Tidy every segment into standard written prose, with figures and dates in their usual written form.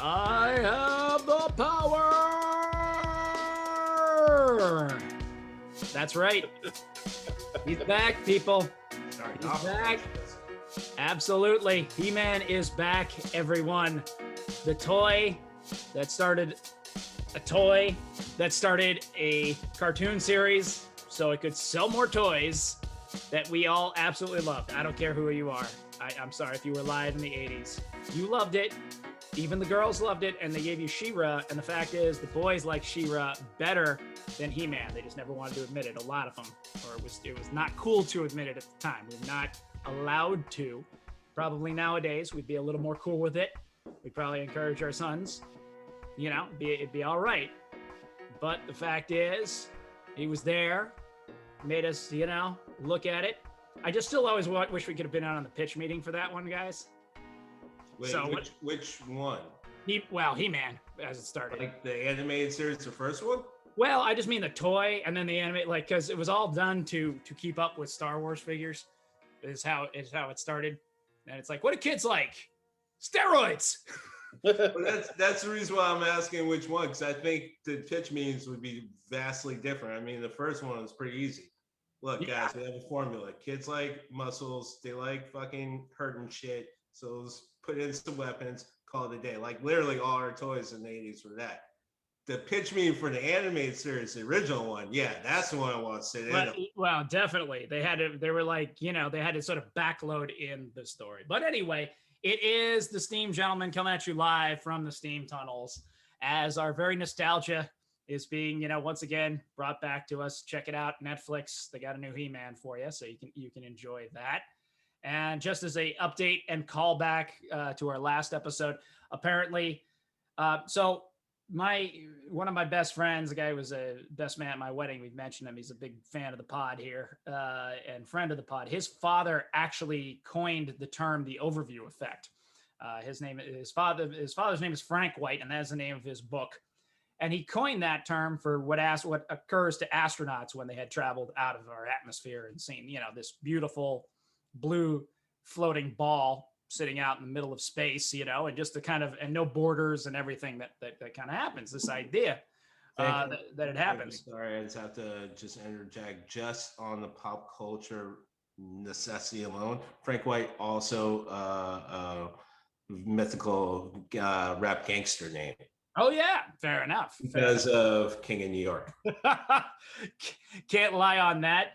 I have the power. That's right. He's back, people. Sorry, He's back. Absolutely. He-Man is back, everyone. The toy that started a cartoon series so it could sell more toys that we all absolutely loved. I don't care who you are. I'm sorry if you were alive in the 80s. You loved it. Even the girls loved it, and they gave you She-Ra. And the fact is, the boys like She-Ra better than He-Man. They just never wanted to admit it. A lot of them, or it was not cool to admit it at the time. We were not allowed to. Probably nowadays, we'd be a little more cool with it. We'd probably encourage our sons. You know, it'd be all right. But the fact is, he was there, made us, look at it. I just still always wish we could have been out on the pitch meeting for that one, guys. Wait, so which one? He-Man, as it started. Like the animated series, the first one? Well, I just mean the toy, and then the anime, because it was all done to keep up with Star Wars figures. Is how it started, and it's like, what do kids like? Steroids. Well, that's the reason why I'm asking which one, because I think the pitch meetings would be vastly different. I mean, the first one was pretty easy. Look, guys, we have a formula. Kids like muscles. They like fucking hurting shit. So let's put in some weapons, call it a day. Like literally all our toys in the 80s were that. The pitch meeting for the animated series, the original one, that's the one I want to sit in. Well, definitely. They had to sort of backload in the story. But anyway, it is the Steam Gentleman coming at you live from the Steam tunnels as our very nostalgia is being, once again brought back to us. Check it out, Netflix. They got a new He-Man for you, so you can enjoy that. And just as a update and callback to our last episode, apparently, one of my best friends, the guy who was a best man at my wedding, we've mentioned him. He's a big fan of the pod here and friend of the pod. His father actually coined the term the overview effect. His father's name is Frank White, and that's the name of his book. And he coined that term for what occurs to astronauts when they had traveled out of our atmosphere and seen, this beautiful blue floating ball sitting out in the middle of space, and just the kind of, and no borders and everything that kind of happens. This idea that it happens. Sorry, I just have to interject just on the pop culture necessity alone. Frank White also mythical rap gangster name. Oh yeah, fair enough. Because of King of New York. Can't lie on that.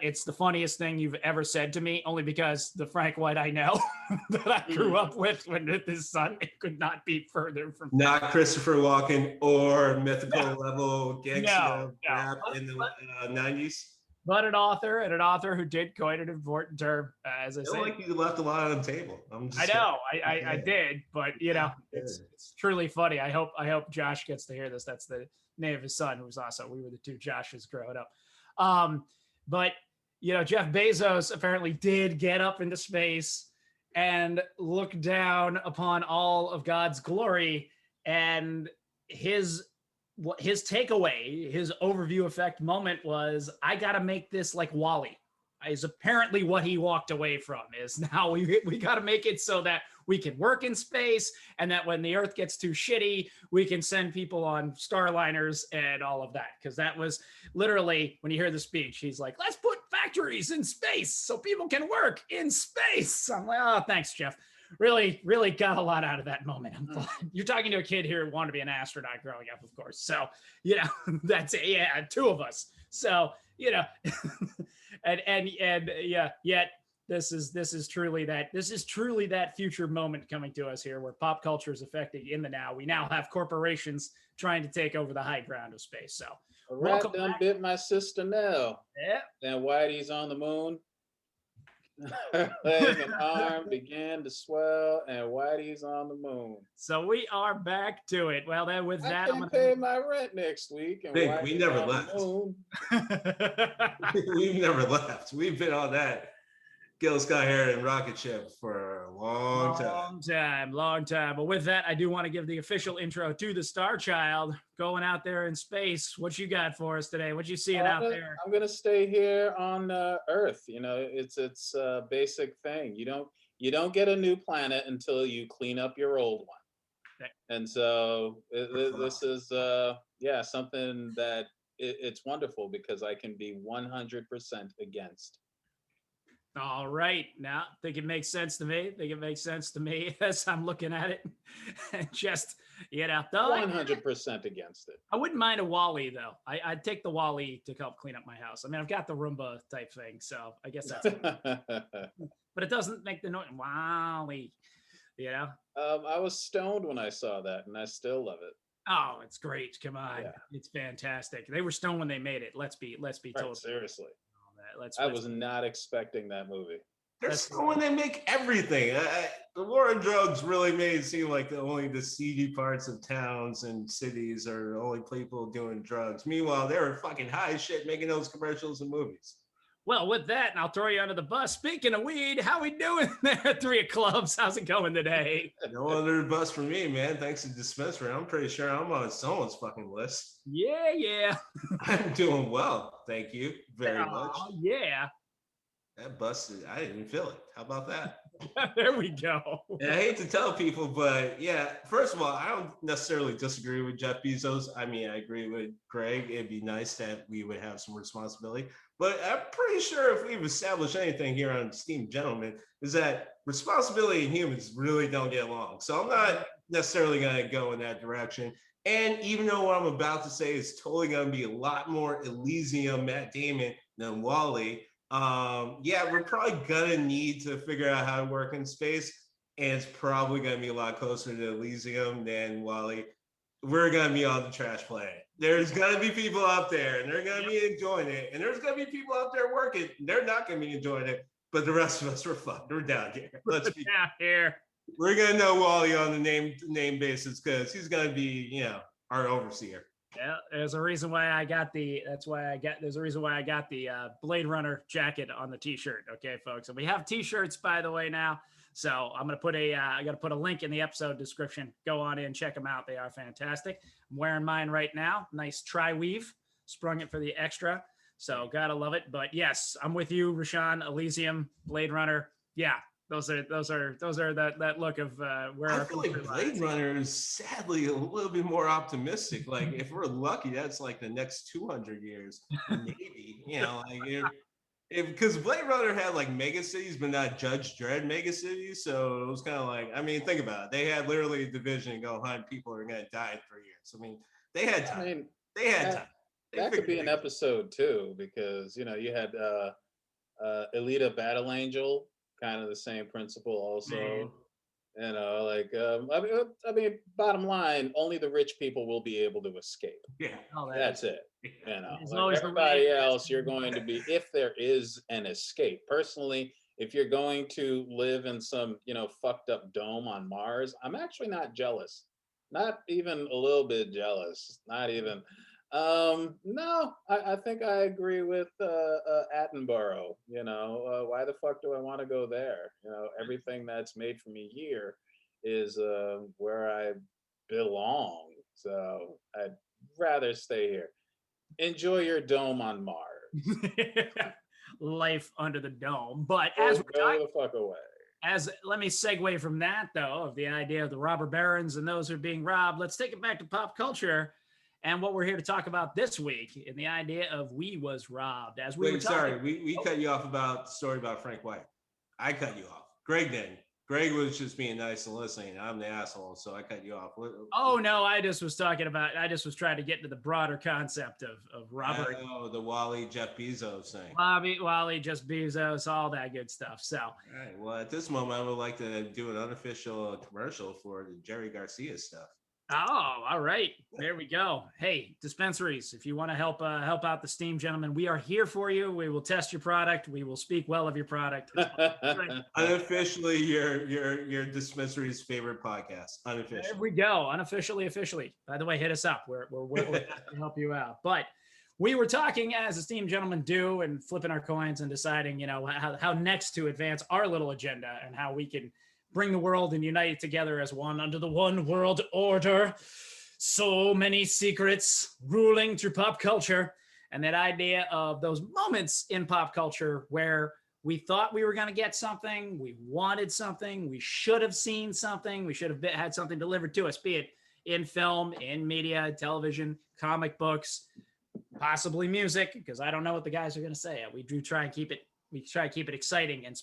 It's the funniest thing you've ever said to me, only because the Frank White I know that I grew up with his son, it could not be further from not Christopher Walken or mythical level gangster rap in the 90s. But an author who did coin an important term, as I said. Like you left a lot on the table. I did, but it's truly funny. I hope Josh gets to hear this. That's the name of his son, who was also, we were the two Joshes growing up. But, Jeff Bezos apparently did get up into space and look down upon all of God's glory, and his takeaway, his overview effect moment was, I got to make this like WALL-E. Is apparently what he walked away from, is now we got to make it so that we can work in space, and that when the Earth gets too shitty, we can send people on Starliners and all of that. Because that was literally, when you hear the speech, he's like, let's put factories in space so people can work in space. I'm like, oh, thanks, Jeff. Really, really got a lot out of that moment. I'm glad. You're talking to a kid here who wanted to be an astronaut growing up, of course. So, that's two of us. So, and yet this is truly that future moment coming to us here, where pop culture is affecting in the now. We now have corporations trying to take over the high ground of space. So, a rat done bit my sister Nell. Yeah. Then Whitey's on the moon. Her leg and arm began to swell, and Whitey's on the moon. So we are back to it. Well, then with that, I'm gonna pay my rent next week. And we never left. We've never left. We've been on that Gil Scott Heron rocket ship for a long time. But with that, I do want to give the official intro to the Star Child going out there in space. What you got for us today? What you seeing out there? I'm gonna stay here on Earth. It's a basic thing. You don't get a new planet until you clean up your old one. And so this is something that it's wonderful because I can be 100% against. All right. Now, think it makes sense to me. As I'm looking at it. And just, though 100% against it. I wouldn't mind a Wally, though. I'd take the Wally to help clean up my house. I mean, I've got the Roomba type thing, so I guess that's but it doesn't make the noise. Wally, I was stoned when I saw that, and I still love it. Oh, it's great. Come on. Yeah. It's fantastic. They were stoned when they made it. Let's be told. Seriously. I was not expecting that movie. They're stoned when they make everything. The war on drugs really made it seem like only the seedy parts of towns and cities are the only people doing drugs. Meanwhile, they were fucking high as shit making those commercials and movies. Well, with that, and I'll throw you under the bus. Speaking of weed, how we doing there at 3 of Clubs? How's it going today? No under the bus for me, man. Thanks to dispensary. I'm pretty sure I'm on someone's fucking list. Yeah. I'm doing well. Thank you very much. Yeah. That busted. I didn't even feel it. How about that? There we go. And I hate to tell people, but yeah, first of all, I don't necessarily disagree with Jeff Bezos. I mean, I agree with Greg. It'd be nice that we would have some responsibility. But I'm pretty sure if we've established anything here on Esteemed Gentlemen, is that responsibility and humans really don't get along. So I'm not necessarily going to go in that direction. And even though what I'm about to say is totally going to be a lot more Elysium Matt Damon than Wally, we're probably gonna need to figure out how to work in space, and it's probably gonna be a lot closer to Elysium than Wally. We're gonna be on the trash planet. There's gonna be people out there, and they're gonna be enjoying it, and there's gonna be people out there working. They're not gonna be enjoying it, but the rest of us, we're fucked. We're down here. Let's be down here. We're gonna know Wally on the name basis because he's gonna be, our overseer. Yeah, there's a reason why I got the Blade Runner jacket on the t-shirt. Okay, folks. And we have t-shirts, by the way, now. So I'm going to I got to put a link in the episode description. Go on in, check them out. They are fantastic. I'm wearing mine right now. Nice tri-weave. Sprung it for the extra. So gotta love it. But yes, I'm with you, Rashawn, Elysium, Blade Runner. Yeah. Those are that look of where I feel like Blade Runner is sadly a little bit more optimistic. Like if we're lucky, that's like the next 200 years, maybe. Because Blade Runner had like mega cities, but not Judge Dredd mega cities. So it was kind of like, I mean, think about it. They had literally a division go hunt people who are going to die in 3 years. I mean, they had time. Time. That could be an episode too, because you had Alita Battle Angel. Kind of the same principle also. I mean, bottom line, only the rich people will be able to escape. Yeah. That's it. Everybody else, you're going to be, if there is an escape. Personally, if you're going to live in some, fucked up dome on Mars, I'm actually not jealous. Not even a little bit jealous. Not even. No, I think I agree with Attenborough. Why the fuck do I want to go there? Everything that's made for me here is where I belong. So I'd rather stay here. Enjoy your dome on Mars. Life under the dome. But go the fuck away. Let me segue from that, though, of the idea of the robber barons and those who are being robbed. Let's take it back to pop culture. And what we're here to talk about this week in the idea of we was robbed. We cut you off about the story about Frank White. I cut you off. Greg didn't. Greg was just being nice and listening. I'm the asshole, so I cut you off. Oh no, I just was trying to get into the broader concept of robbery. Oh, the Wally Jeff Bezos thing. Wally, Jeff Bezos, all that good stuff. So all right. Well, at this moment, I would like to do an unofficial commercial for the Jerry Garcia stuff. Oh, all right. There we go. Hey, dispensaries, if you want to help out the Steam Gentlemen, we are here for you. We will test your product. We will speak well of your product. Unofficially, your dispensary's favorite podcast. Unofficially. There we go. Unofficially, officially. By the way, hit us up. We're to help you out. But we were talking, as Esteemed Gentlemen do, and flipping our coins and deciding, how next to advance our little agenda and how we can bring the world and unite it together as one under the one world order. So many secrets ruling through pop culture. And that idea of those moments in pop culture where We thought we were going to get something. We wanted something. We should have seen something. We should have had something delivered to us, be it in film, in media, television, comic books, possibly music, because I don't know what the guys are going to say. We do try and keep it. We try to keep it exciting and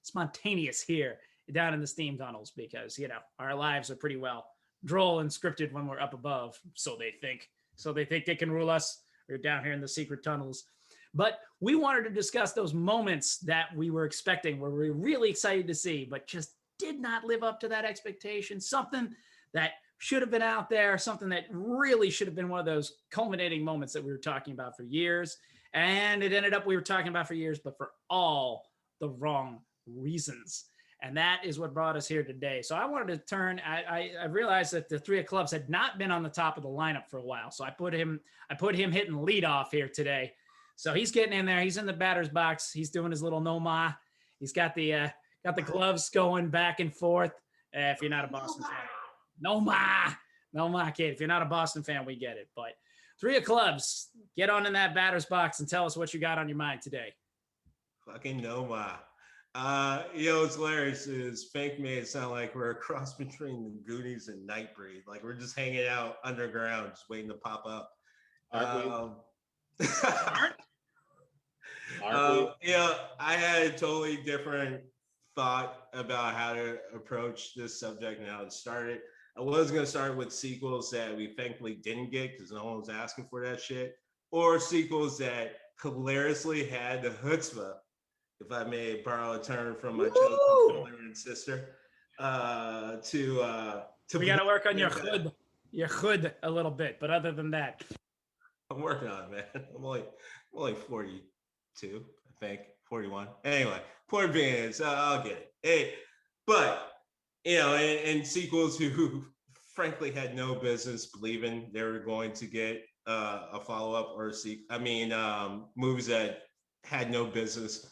spontaneous here down in the steam tunnels, because our lives are pretty well droll and scripted when we're up above. So they think. So they think they can rule us. We're down here in the secret tunnels. But we wanted to discuss those moments that we were expecting, where we were really excited to see, but just did not live up to that expectation. Something that should have been out there, something that really should have been one of those culminating moments that we were talking about for years. And it ended up we were talking about for years, but for all the wrong reasons. And that is what brought us here today. So I wanted to turn, I realized that the Three of Clubs had not been on the top of the lineup for a while. So I put him hitting lead off here today. So he's getting in there. He's in the batter's box. He's doing his little no-ma. He's got the gloves going back and forth. If you're not a Boston fan, no-ma, kid. If you're not a Boston fan, we get it. But Three of Clubs, get on in that batter's box and tell us what you got on your mind today. Fucking no-ma. What's hilarious is Fink made it sound like we're a cross between the Goonies and Nightbreed. Like we're just hanging out underground, just waiting to pop up. I had a totally different thought about how to approach this subject and how to start it. I was going to start with sequels that we thankfully didn't get because no one was asking for that shit, or sequels that hilariously had the chutzpah, if I may borrow a term from my childhood brother and sister, we got to work on your chud a little bit, but other than that, I'm working on it, man. I'm only 42, I think, 41. Anyway, point being is, I'll get it. Hey, but and sequels who frankly had no business believing they were going to get a follow-up or a sequel. I mean, movies that had no business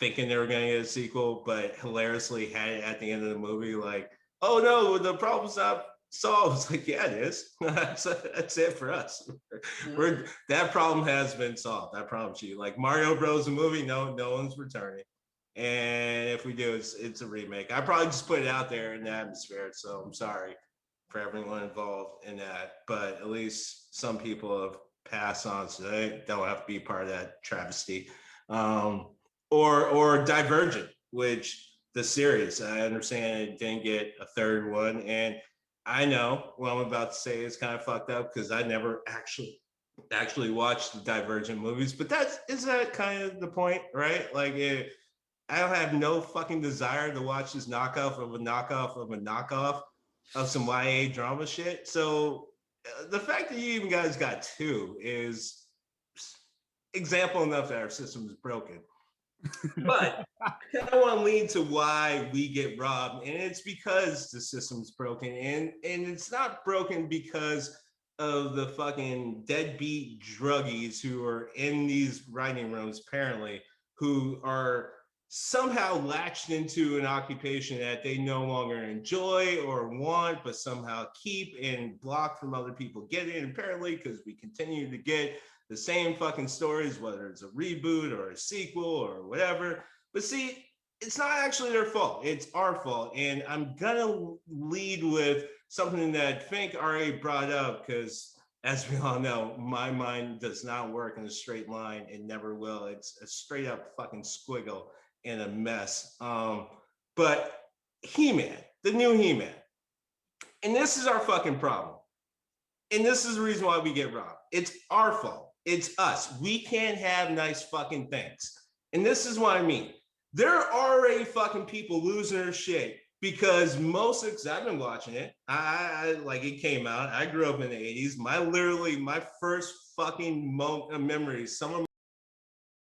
thinking they were going to get a sequel, but hilariously had it at the end of the movie, like, oh no, the problem's not solved. It's like, yeah, it is. That's it for us. That problem has been solved. I promise you. Like Mario Bros. The movie, no one's returning. And if we do, it's a remake. I probably just put it out there in the atmosphere. So I'm sorry for everyone involved in that. But at least some people have passed on, so they don't have to be part of that travesty. Or Divergent, which the series, I understand it didn't get a third one. And I know what I'm about to say is kind of fucked up because I never actually watched the Divergent movies, but is that kind of the point, right? Like, I don't have no fucking desire to watch this knockoff of a knockoff of a knockoff of some YA drama shit. So the fact that you even guys got two is example enough that our system is broken. But I want to lean to why we get robbed, and it's because the system's broken, and it's not broken because of the fucking deadbeat druggies who are in these writing rooms, apparently, who are somehow latched into an occupation that they no longer enjoy or want, but somehow keep and block from other people getting, apparently, because we continue to get the same fucking stories, whether it's a reboot or a sequel or whatever. But see, it's not actually their fault. It's our fault. And I'm gonna lead with something that Fink already brought up, because as we all know, my mind does not work in a straight line. It never will. It's a straight up fucking squiggle and a mess. But He-Man, the new He-Man. And this is our fucking problem. And this is the reason why we get robbed. It's our fault. It's us. We can't have nice fucking things. And this is what I mean. There are already fucking people losing their shit because because I've been watching it. I like it came out. I grew up in the 80s. My first fucking memories, some of